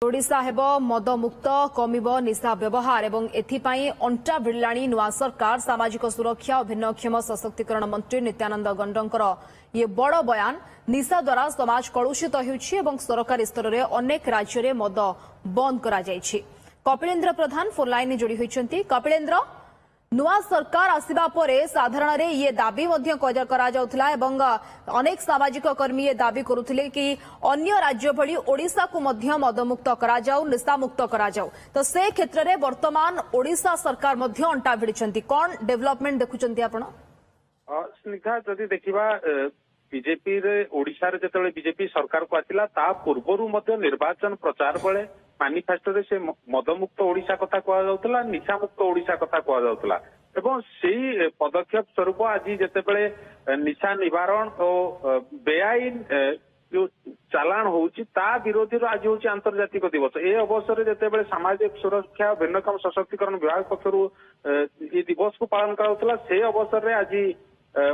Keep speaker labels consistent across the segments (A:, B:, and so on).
A: ओडिशा हेब मदमुक्त कमिब निशा व्यवहार एवं एथिपाई अंटा भिड़लाणी नुआ सरकार सामाजिक सुरक्षा और भिन्नक्षम सशक्तिकरण मंत्री नित्यानंद गंडर ये बड़ बयान निशा द्वारा समाज कलुषित होउछि एवं सरकारी स्तर में अनेक राज्य में मद बंद करा जायछि। कपिलेन्द्र प्रधान फोन लाइन जोड़ी होइछन्ति। कपिलेन्द्र, नुआ सरकार आसिबा परे साधारण रे ये दाबी करा जाउथला एवं अनेक सामाजिक कर्मी ये दाबी करुथिले कि अन्य राज्य भली ओडिशा को मध्य मदमुक्त करा जाउ, निशामुक्त करा जाउ। तो से क्षेत्र रे वर्तमान ओडिशा सरकार मध्य अंटा भिड़िछन्ति। कोन डेवलपमेंट देखुछन्ति आपण?
B: स्निग्धा, जदि देखिबा बीजेपी रे ओडिशा रे जेतेबेले बीजेपी सरकार को आसिला ता पूर्वरु मध्य निर्वाचन प्रचार बेले मैनिफेस्टो रे से मदमुक्त ओडिशा कथा कहा जाउतला, निशामुक्त ओडिशा कथा कहा जाउतला एवं सेही पदक्षेप स्वरूप आज जेतेबेले निशा निवारण और बेआईन जो चालाण होउची ता विरोधी आज होउची अंतर्जातिक दिवस। ए अवसर जेतेबेले सामाजिक सुरक्षा भिन्नक्षम सशक्तिकरण विभाग पक्षरु ये दिवस को पालन कराउतला से अवसर रे आज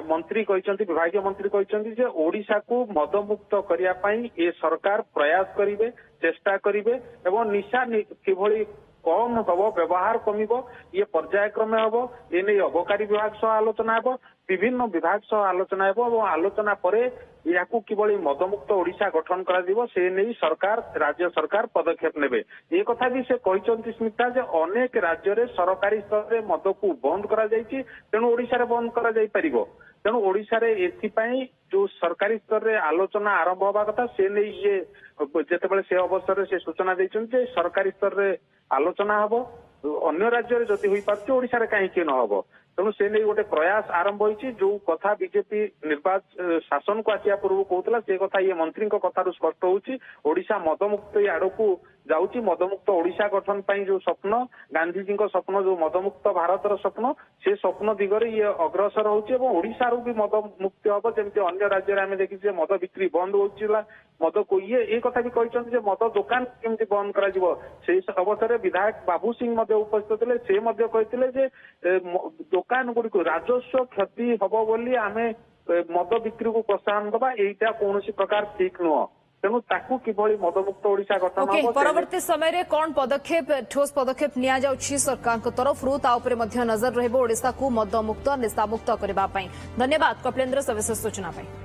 B: मंत्री कहते विभागीय मंत्री कहते ओडिशा को मदमुक्त करिया पई ए सरकार प्रयास करिवे, चेष्टा करिवे एवं निशा किभली कम हबो, व्यवहार कमिबो, ये पर्यायक्रमे हबो। ए नै अबकारी विभाग सह आलोचना हबो, विभिन्न विभाग सह आलोचना हबो और आलोचना परे याकू किभली मदमुक्त ओडिशा गठन करा दिबो से नै सरकार राज्य सरकार पदक्षेप नेबे। ए कथा भी से कहते स्मिता जे अनेक राज्य रे सरकारी स्तर रे मद को बंद करा जायछि, तेणु ओडिशा रे बंद करा जाय परिबो। तेणु ओडिशा रे एथिपाई जो सरकारी स्तर रे आलोचना आरंभ होबा कथा से नै ये जेतेबेले से अवसर रे से सूचना दैछन जे सरकारी स्तर रे आलोचना हबो, अन्य राज्य रे जति होई पारछि ओडिशा रे काहे कि न हबो। तेणु से नहीं गोटे प्रयास आरंभ होइछि। जो कथा बीजेपी निर्वाचन शासन को आसिया पूर्व कहूतला से कथा ये मंत्री कथारु स्पष्ट होउछि। ओडिशा मदमुक्त आड़कू जाउछि, मदमुक्त ओडिशा गठन पई जो स्वप्न गांधी जी स्वप्न जो मदमुक्त भारतर स्वप्न से स्वप्न दिगरे ये अग्रसर होउछि एवं ओडिशा रू भी मद मुक्त हबो। जेमति अन्य राज्य रे आमे देखिछि मद बिक्री बंद होउछिला, मद को ये कथा भी कहछन जे मद दुकान केमति बंद करा जिवो। से अवसर रे विधायक बाबू सिंह मध्य उपस्थित थे। से मध्य कहथिले जे दुकान गुडी को राजस्व क्षति हबो बोली आमे मद बिक्री को प्रोत्साहन दबा, एटा कोनोसी प्रकार ठीक नुह। तेणु ताकू किभली मदमुक्त ओडिशा गठन
A: हबो। परवर्ती समय रे कोन पदक्षेप ठोस पदक्षेप निया जाउछि सरकार को तरफ रु ता ऊपर मध्य नजर रहबो ओडिशा को मदमुक्त निशामुक्त करबा पई। धन्यवाद कपिलेन्द्र, सविशेष सूचना पई।